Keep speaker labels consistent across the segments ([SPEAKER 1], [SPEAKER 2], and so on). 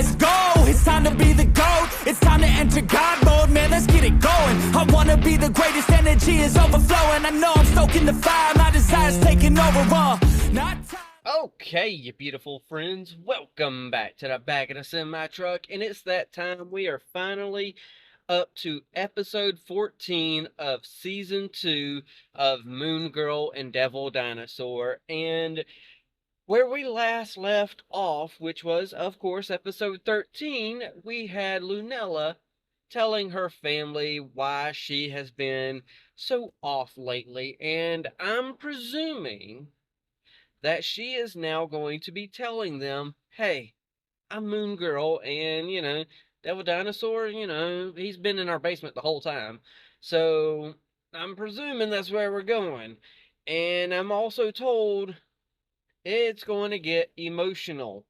[SPEAKER 1] let's go. It's time to be the GOAT. It's time to enter God mode, man, let's get it going. I wanna be the greatest, energy is overflowing. I know I'm stoking the fire, my desire's taking over, not time.
[SPEAKER 2] Okay, you beautiful friends, welcome back to the back of the semi-truck, and it's that time. We are finally up to episode 14 of season 2 of Moon Girl and Devil Dinosaur, and where we last left off, which was, of course, episode 13, we had Lunella telling her family why she has been so off lately, and I'm presuming that she is now going to be telling them, hey, I'm Moon Girl, and, Devil Dinosaur, he's been in our basement the whole time. So, I'm presuming that's where we're going. And I'm also told it's going to get emotional.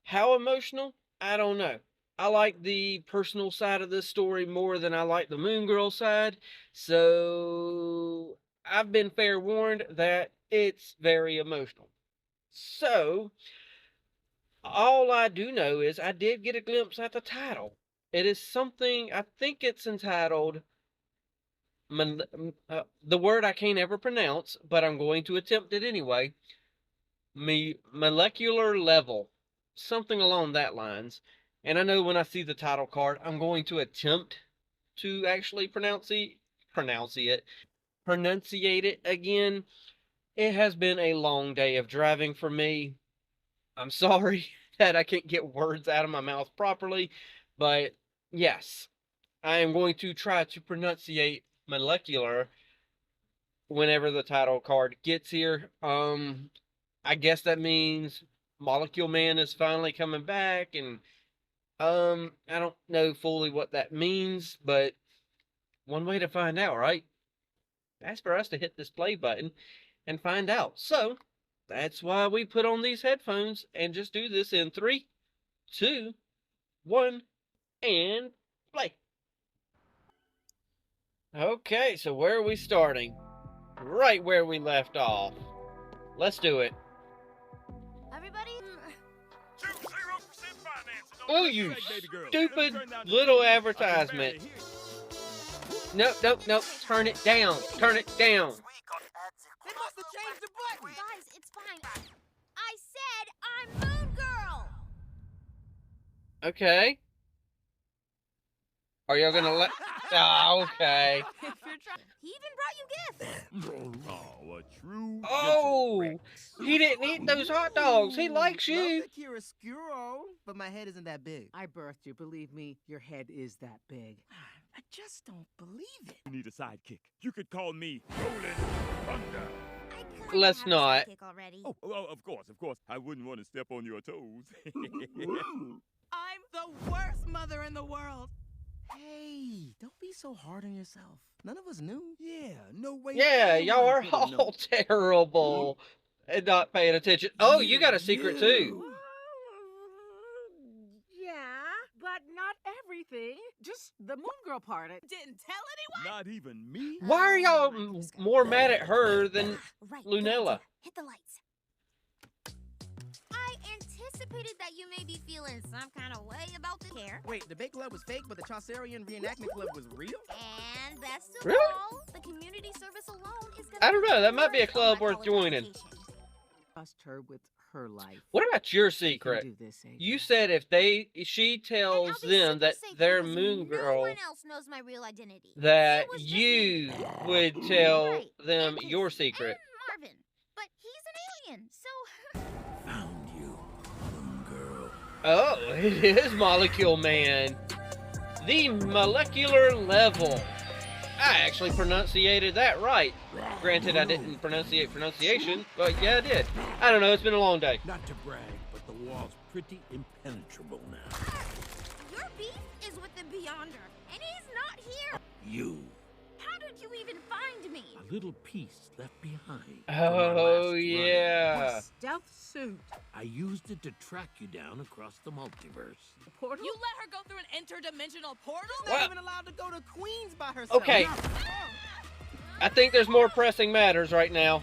[SPEAKER 2] How emotional? I don't know. I like the personal side of this story more than I like the Moon Girl side. So, I've been fair warned that it's very emotional. So, all I do know is I did get a glimpse at the title. It is something, I think it's entitled, the word I can't ever pronounce, but I'm going to attempt it anyway. Molecular Level. Something along that lines. And I know when I see the title card, I'm going to attempt to actually pronunciate it again. It has been a long day of driving for me. I'm sorry that I can't get words out of my mouth properly, but yes, I am going to try to pronunciate molecular whenever the title card gets here. I guess that means Molecule Man is finally coming back, and I don't know fully what that means, but one way to find out, right? That's for us to hit this play button and find out. So, that's why we put on these headphones and just do this in 3, 2, 1, and play. Okay, so where are we starting? Right where we left off. Let's do it.
[SPEAKER 3] Everybody?
[SPEAKER 4] 0% financing.
[SPEAKER 2] Oh, you stupid little advertisement. Nope. Turn it down. Turn it down.
[SPEAKER 3] They must have changed the button! Guys, it's fine. I said I'm Moon Girl!
[SPEAKER 2] Okay. Are y'all gonna let... Oh, okay.
[SPEAKER 3] He even brought you gifts!
[SPEAKER 4] Oh, a true
[SPEAKER 2] Oh! He didn't eat those hot dogs. He likes you.
[SPEAKER 5] Love the chiaroscuro, but my head isn't that big.
[SPEAKER 6] I birthed you. Believe me, your head is that big.
[SPEAKER 5] I just don't believe it.
[SPEAKER 4] You need a sidekick. You could call me Rolling Thunder.
[SPEAKER 2] Let's not.
[SPEAKER 4] Oh, of course. I wouldn't want to step on your toes.
[SPEAKER 5] I'm the worst mother in the world. Hey, don't be so hard on yourself. None of us knew. Yeah, no way.
[SPEAKER 2] Yeah, y'all are all terrible and not paying attention. Oh, you got a secret too.
[SPEAKER 6] Yeah, but not everything. Just the Moon Girl part. I didn't tell anyone.
[SPEAKER 4] Not even me?
[SPEAKER 2] Why are y'all more mad at her than Lunella?
[SPEAKER 3] Hit the lights. I anticipated that you may be feeling some kind of way about the hair.
[SPEAKER 5] Wait, the big club was fake, but the Chaucerian reenactment club was real?
[SPEAKER 3] And best of
[SPEAKER 2] Really?
[SPEAKER 3] all, the community service alone is gonna
[SPEAKER 2] I don't know. That might be a
[SPEAKER 3] worth
[SPEAKER 2] club
[SPEAKER 3] my
[SPEAKER 2] worth
[SPEAKER 3] college
[SPEAKER 2] joining.
[SPEAKER 3] education.
[SPEAKER 6] Trust her with her life.
[SPEAKER 2] What about your
[SPEAKER 6] She can
[SPEAKER 2] secret?
[SPEAKER 6] do this, AJ.
[SPEAKER 2] You said if she
[SPEAKER 3] And
[SPEAKER 2] tells
[SPEAKER 3] I'll be
[SPEAKER 2] them
[SPEAKER 3] super
[SPEAKER 2] that
[SPEAKER 3] safe
[SPEAKER 2] they're
[SPEAKER 3] because
[SPEAKER 2] Moon
[SPEAKER 3] no
[SPEAKER 2] Girl,
[SPEAKER 3] one else knows my real identity.
[SPEAKER 2] that
[SPEAKER 3] It was just
[SPEAKER 2] you
[SPEAKER 3] me.
[SPEAKER 2] would tell
[SPEAKER 3] Right,
[SPEAKER 2] them
[SPEAKER 3] and
[SPEAKER 2] your
[SPEAKER 3] Casey,
[SPEAKER 2] secret.
[SPEAKER 3] And Marvin, but he's an alien, so
[SPEAKER 4] Found you, Moon Girl.
[SPEAKER 2] Oh, it is Molecule Man. The molecular level. I actually pronunciated that right. Granted, I didn't pronunciation, but yeah, I did. I don't know, it's been a long day.
[SPEAKER 7] Not to brag, but the wall's pretty impenetrable now.
[SPEAKER 3] your beef is with the Beyonder, and he's not here.
[SPEAKER 7] You,
[SPEAKER 3] How did you even find me?
[SPEAKER 7] a little piece left behind. from our
[SPEAKER 2] Oh,
[SPEAKER 7] last
[SPEAKER 2] yeah.
[SPEAKER 6] Stealth suit.
[SPEAKER 7] run. I used it to track you down across the multiverse.
[SPEAKER 6] The portal?
[SPEAKER 8] You let her go through an interdimensional portal?
[SPEAKER 5] She's
[SPEAKER 2] Well-
[SPEAKER 5] not even allowed to go to Queens by herself.
[SPEAKER 2] Okay, I think there's more pressing matters right now.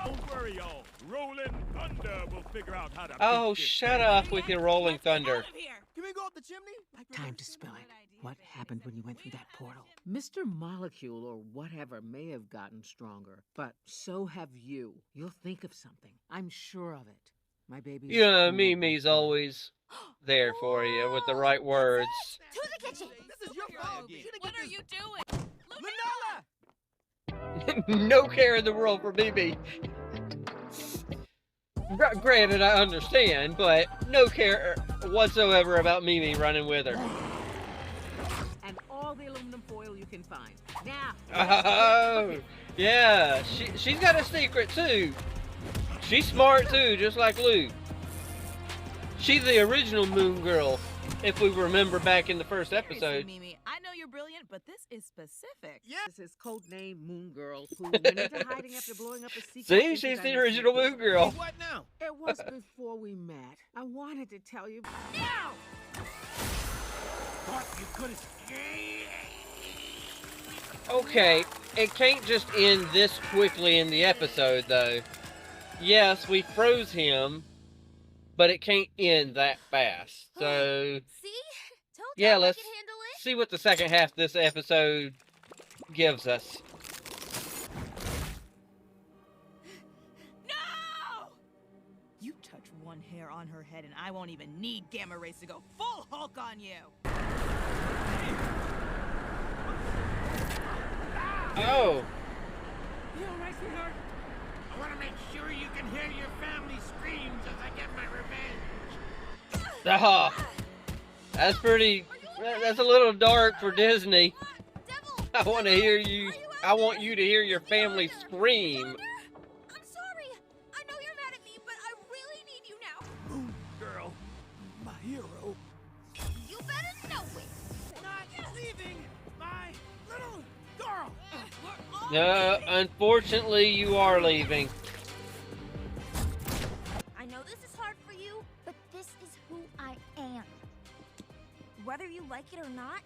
[SPEAKER 7] Over
[SPEAKER 4] worry, y'all. Rolling Thunder will figure out how to
[SPEAKER 2] Oh,
[SPEAKER 4] beat this
[SPEAKER 2] shut
[SPEAKER 4] thing.
[SPEAKER 2] up with your rolling thunder.
[SPEAKER 8] Out of here.
[SPEAKER 5] Can we go up the chimney?
[SPEAKER 6] Time to spill it. What happened when you went through that portal? Mr. Molecule or whatever may have gotten stronger, but so have you. You'll think of something. I'm sure of it. My baby.
[SPEAKER 2] You know, Mimi's always there for you with the right words.
[SPEAKER 3] To the kitchen.
[SPEAKER 5] This is your fault. You should've
[SPEAKER 8] What
[SPEAKER 5] get
[SPEAKER 8] are
[SPEAKER 5] this-
[SPEAKER 8] you doing?
[SPEAKER 5] Lunella!
[SPEAKER 2] No care in the world for Mimi. Granted, I understand, but no care whatsoever about Mimi running with her.
[SPEAKER 6] And all the aluminum foil you can find. Now.
[SPEAKER 2] Oh, yeah. She's got a secret, too. She's smart, too, just like Luke. She's the original Moon Girl, if we remember back in the first
[SPEAKER 8] Seriously,
[SPEAKER 2] episode.
[SPEAKER 8] Mimi, I know you're brilliant, but this is specific.
[SPEAKER 6] This is codename Moon Girl, who went into hiding after blowing up a secret.
[SPEAKER 2] See, she's the original Moon Girl.
[SPEAKER 5] What now?
[SPEAKER 6] It was before we met. I wanted to tell you. Now!
[SPEAKER 7] Thought you could have.
[SPEAKER 2] Okay, it can't just end this quickly in the episode, though. Yes, we froze him, but it can't end that fast. So,
[SPEAKER 3] See? Told
[SPEAKER 2] yeah,
[SPEAKER 3] you I
[SPEAKER 2] let's
[SPEAKER 3] could handle it.
[SPEAKER 2] see what the second half of this episode gives us.
[SPEAKER 8] No! You touch one hair on her head and I won't even need Gamma Rays to go full Hulk on you.
[SPEAKER 2] Oh,
[SPEAKER 5] You all right, sweetheart?
[SPEAKER 7] I want to make sure you can hear your family screams as I get my revenge.
[SPEAKER 2] ah, that's pretty. That's a little dark for Disney.
[SPEAKER 3] Devil!
[SPEAKER 2] I want to hear you.
[SPEAKER 3] Are you
[SPEAKER 2] I want you to hear your family scream.
[SPEAKER 3] I'm sorry. I know you're mad at me, but I really need you now.
[SPEAKER 7] Moon Girl, my hero.
[SPEAKER 3] You better know it.
[SPEAKER 5] Not leaving my little girl.
[SPEAKER 2] No, unfortunately, you are leaving.
[SPEAKER 3] I know this is hard for you, but this is who I am. Whether you like it or not,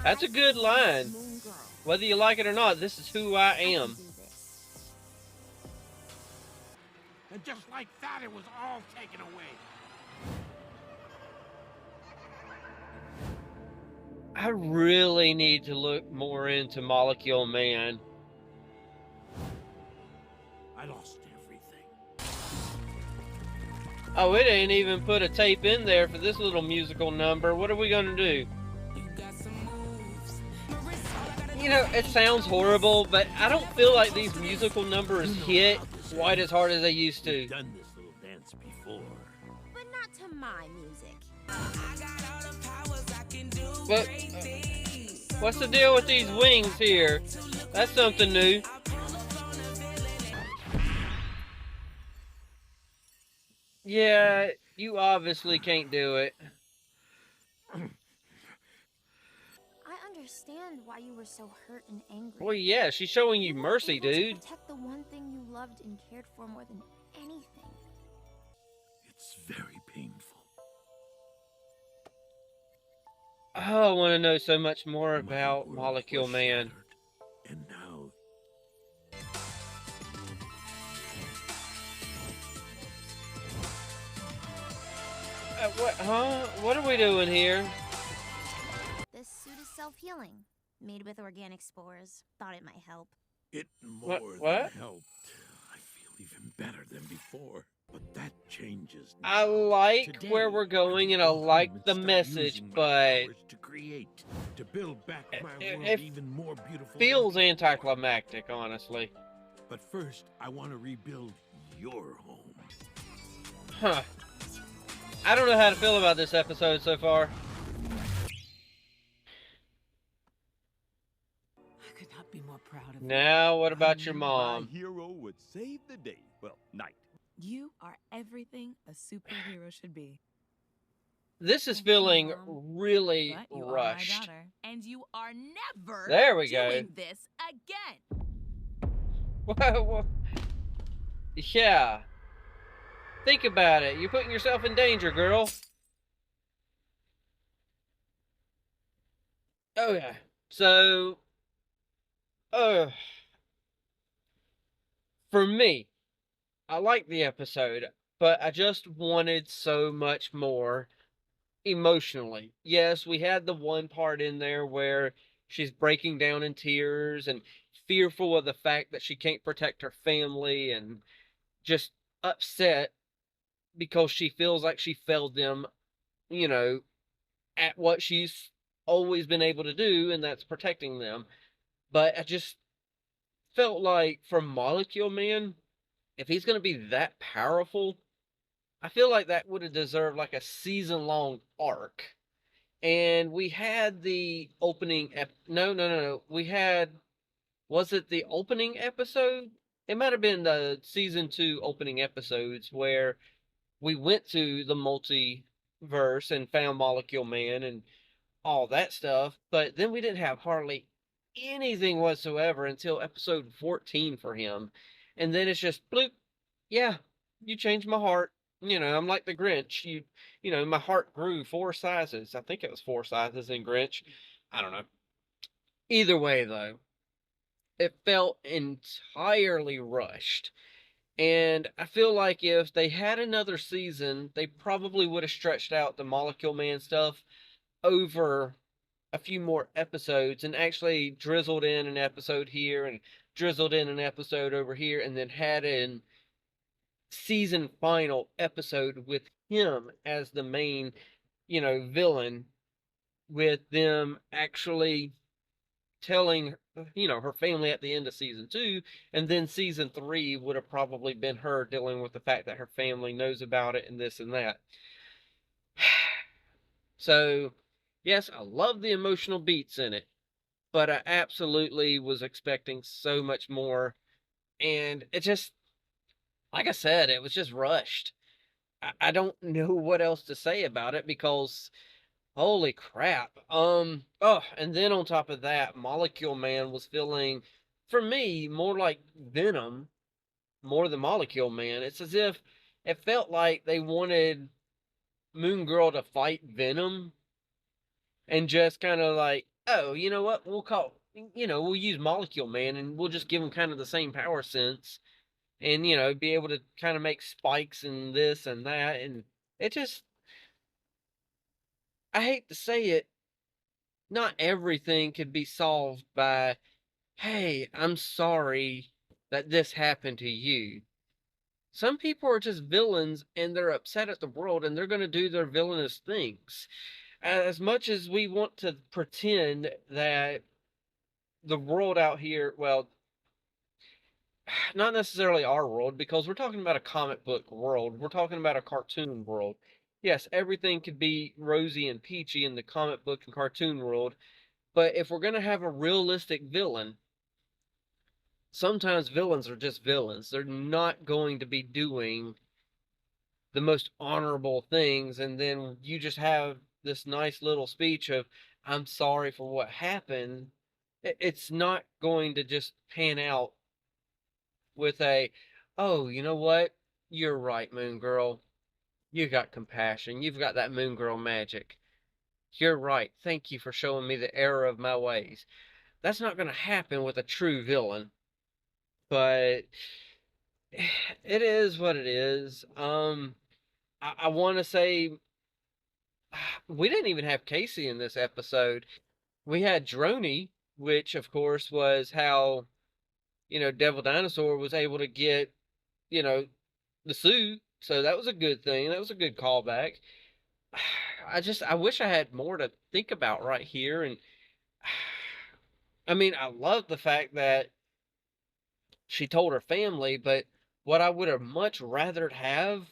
[SPEAKER 2] That's a good
[SPEAKER 3] I'm
[SPEAKER 2] line.
[SPEAKER 3] Moon Girl.
[SPEAKER 2] Whether you like it or not, this is who I
[SPEAKER 3] I can
[SPEAKER 2] am.
[SPEAKER 3] do this.
[SPEAKER 7] And just like that, it was all taken away.
[SPEAKER 2] I really need to look more into Molecule Man.
[SPEAKER 7] I lost everything.
[SPEAKER 2] Oh, it ain't even put a tape in there for this little musical number. What are we gonna do? You know, it sounds horrible, but I don't feel like these musical numbers hit quite as hard as they used to.
[SPEAKER 7] We've done this little dance before.
[SPEAKER 3] But not to my music.
[SPEAKER 2] But what's the deal with these wings here? That's something new. Yeah, you obviously can't do it.
[SPEAKER 3] I understand why you were so hurt and angry.
[SPEAKER 2] Well, yeah, she's showing you
[SPEAKER 3] weren't
[SPEAKER 2] mercy,
[SPEAKER 3] able to
[SPEAKER 2] dude.
[SPEAKER 3] Protect the one thing you loved and cared for more than anything.
[SPEAKER 7] It's very painful.
[SPEAKER 2] Oh, I want to know so much more
[SPEAKER 7] My
[SPEAKER 2] about
[SPEAKER 7] world
[SPEAKER 2] Molecule
[SPEAKER 7] was
[SPEAKER 2] Man.
[SPEAKER 7] shattered, and now
[SPEAKER 2] What, huh? What are we doing here?
[SPEAKER 3] This suit is self-healing, made with organic spores. Thought it might help.
[SPEAKER 7] it more
[SPEAKER 2] What?
[SPEAKER 7] than helped. I feel even better than before. But that changes now.
[SPEAKER 2] I like
[SPEAKER 7] Today,
[SPEAKER 2] where we're going and I
[SPEAKER 7] go
[SPEAKER 2] like
[SPEAKER 7] home and
[SPEAKER 2] the
[SPEAKER 7] start
[SPEAKER 2] message,
[SPEAKER 7] using my
[SPEAKER 2] but
[SPEAKER 7] powers to create, to build back my
[SPEAKER 2] it-
[SPEAKER 7] world
[SPEAKER 2] it
[SPEAKER 7] even more beautiful.
[SPEAKER 2] feels
[SPEAKER 7] than before.
[SPEAKER 2] anticlimactic, honestly.
[SPEAKER 7] But first, I want to rebuild your home.
[SPEAKER 2] Huh. I don't know how to feel about this episode so far.
[SPEAKER 6] I could not be more proud of you.
[SPEAKER 2] Now, what about your
[SPEAKER 4] My
[SPEAKER 2] mom?
[SPEAKER 4] hero would save the day. Well, night.
[SPEAKER 8] You are everything a superhero should be.
[SPEAKER 2] This is
[SPEAKER 8] Thank you,
[SPEAKER 2] feeling
[SPEAKER 8] Mom.
[SPEAKER 2] really
[SPEAKER 8] But you are my
[SPEAKER 2] rushed.
[SPEAKER 8] daughter, and you are never
[SPEAKER 2] There we go.
[SPEAKER 8] doing this again.
[SPEAKER 2] Yeah. Think about it. You're putting yourself in danger, girl. Okay. So, for me, I liked the episode, but I just wanted so much more emotionally. Yes, we had the one part in there where she's breaking down in tears and fearful of the fact that she can't protect her family and just upset because she feels like she failed them, you know, at what she's always been able to do, and that's protecting them. But I just felt like from Molecule Man, if he's going to be that powerful, I feel like that would have deserved like a season long arc. And we had the opening no. We had, was it the opening episode? It might have been the season 2 opening episodes where we went to the multiverse and found Molecule Man and all that stuff, but then we didn't have hardly anything whatsoever until episode 14 for him. And then it's just bloop, yeah, you changed my heart. I'm like the Grinch. My heart grew 4 sizes. I think it was 4 sizes in Grinch. I don't know. Either way, though, it felt entirely rushed. And I feel like if they had another season, they probably would have stretched out the Molecule Man stuff over a few more episodes and actually drizzled in an episode here and drizzled in an episode over here and then had an season final episode with him as the main, villain, with them actually telling, her family at the end of season 2, and then season 3 would have probably been her dealing with the fact that her family knows about it and this and that. So, yes, I love the emotional beats in it, but I absolutely was expecting so much more. And it just, like I said, it was just rushed. I don't know what else to say about it because holy crap. And then on top of that, Molecule Man was feeling, for me, more like Venom more than Molecule Man. It's as if it felt like they wanted Moon Girl to fight Venom and just kind of like, oh, you know what? We'll use Molecule Man and we'll just give him kind of the same power sense and, be able to kind of make spikes and this and that. And it just, I hate to say it, not everything could be solved by, hey, I'm sorry that this happened to you. Some people are just villains and they're upset at the world and they're going to do their villainous things. As much as we want to pretend that the world out here, well, not necessarily our world, because we're talking about a comic book world. We're talking about a cartoon world. Yes, everything could be rosy and peachy in the comic book and cartoon world, but if we're going to have a realistic villain, sometimes villains are just villains. They're not going to be doing the most honorable things, and then you just have this nice little speech of, I'm sorry for what happened. It's not going to just pan out with a, oh, you know what? You're right, Moon Girl. You got compassion. You've got that Moon Girl magic. You're right. Thank you for showing me the error of my ways. That's not going to happen with a true villain. But it is what it is. I want to say we didn't even have Casey in this episode. We had Droney, which of course was how, Devil Dinosaur was able to get, you know, the suit. So that was a good thing. That was a good callback. I wish I had more to think about right here. And I mean, I love the fact that she told her family, but what I would have much rather have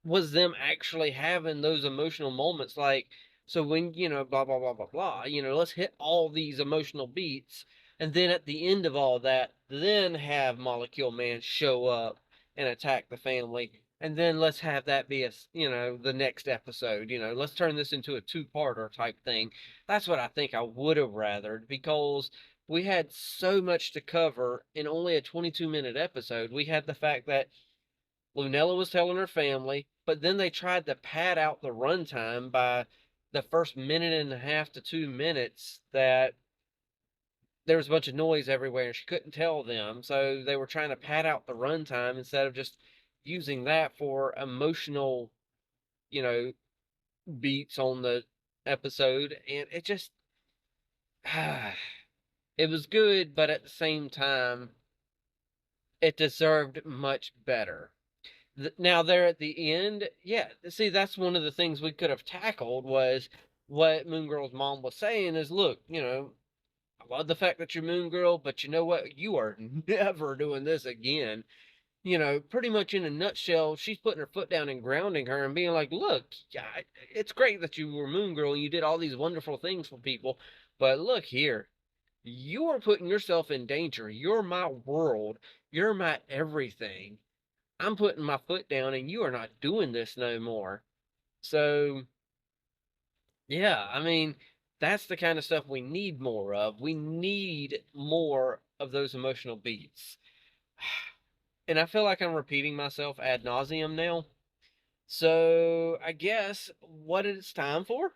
[SPEAKER 2] was them actually having those emotional moments. Like, so when, blah, blah, blah, blah, blah, let's hit all these emotional beats. And then at the end of all that, then have Molecule Man show up and attack the family. And then let's have that be the next episode. Let's turn this into a two-parter type thing. That's what I think I would have rathered, because we had so much to cover in only a 22-minute episode. We had the fact that Lunella was telling her family, but then they tried to pad out the runtime by the first minute and a half to 2 minutes that there was a bunch of noise everywhere and she couldn't tell them. So they were trying to pad out the runtime instead of just using that for emotional, you know, beats on the episode. And it just, it was good, but at the same time, it deserved much better. Now, there at the end, yeah, see, that's one of the things we could have tackled was what Moon Girl's mom was saying is, look, I love the fact that you're Moon Girl, but you know what? You are never doing this again. Pretty much in a nutshell, she's putting her foot down and grounding her and being like, look, it's great that you were Moon Girl and you did all these wonderful things for people, but look here. You are putting yourself in danger. You're my world. You're my everything. I'm putting my foot down and you are not doing this no more. So, yeah, I mean, that's the kind of stuff we need more of. We need more of those emotional beats. And I feel like I'm repeating myself ad nauseum now. So, I guess what it's time for?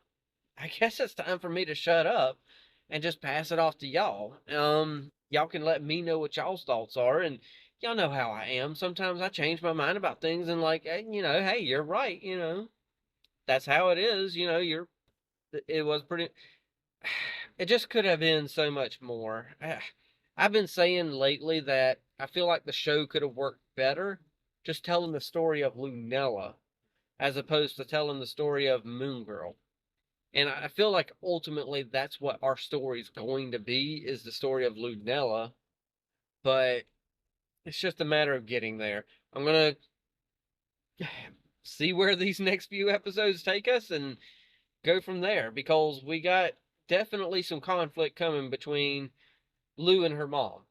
[SPEAKER 2] I guess it's time for me to shut up and just pass it off to y'all. Y'all can let me know what y'all's thoughts are, and y'all know how I am. Sometimes I change my mind about things and like, hey, you're right, that's how it is, it was pretty, it just could have been so much more. I've been saying lately that I feel like the show could have worked better just telling the story of Lunella as opposed to telling the story of Moon Girl. And I feel like ultimately that's what our story's going to be, is the story of Lunella. But it's just a matter of getting there. I'm going to see where these next few episodes take us and go from there. Because we got definitely some conflict coming between Lou and her mom.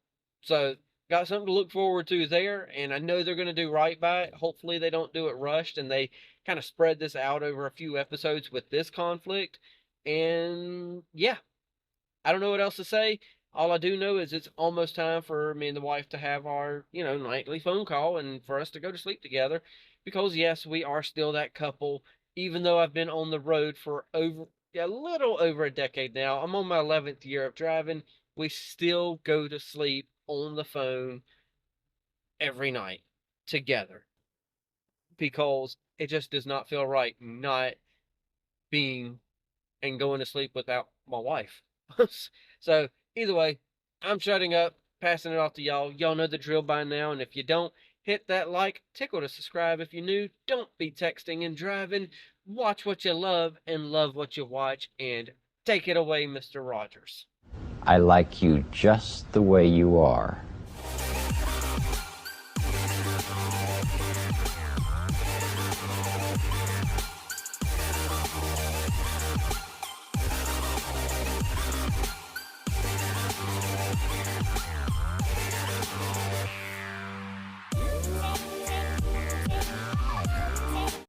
[SPEAKER 2] So, got something to look forward to there. And I know they're going to do right by it. Hopefully they don't do it rushed and they kind of spread this out over a few episodes with this conflict. And yeah, I don't know what else to say. All I do know is it's almost time for me and the wife to have our, nightly phone call and for us to go to sleep together. Because yes, we are still that couple, even though I've been on the road for a little over a decade now. I'm on my 11th year of driving. We still go to sleep on the phone every night together. Because it just does not feel right not being and going to sleep without my wife. So, either way, I'm shutting up, passing it off to y'all. Y'all know the drill by now, and if you don't, hit that like, tickle to subscribe if you're new. Don't be texting and driving. Watch what you love and love what you watch, and take it away, Mr. Rogers.
[SPEAKER 9] I like you just the way you are.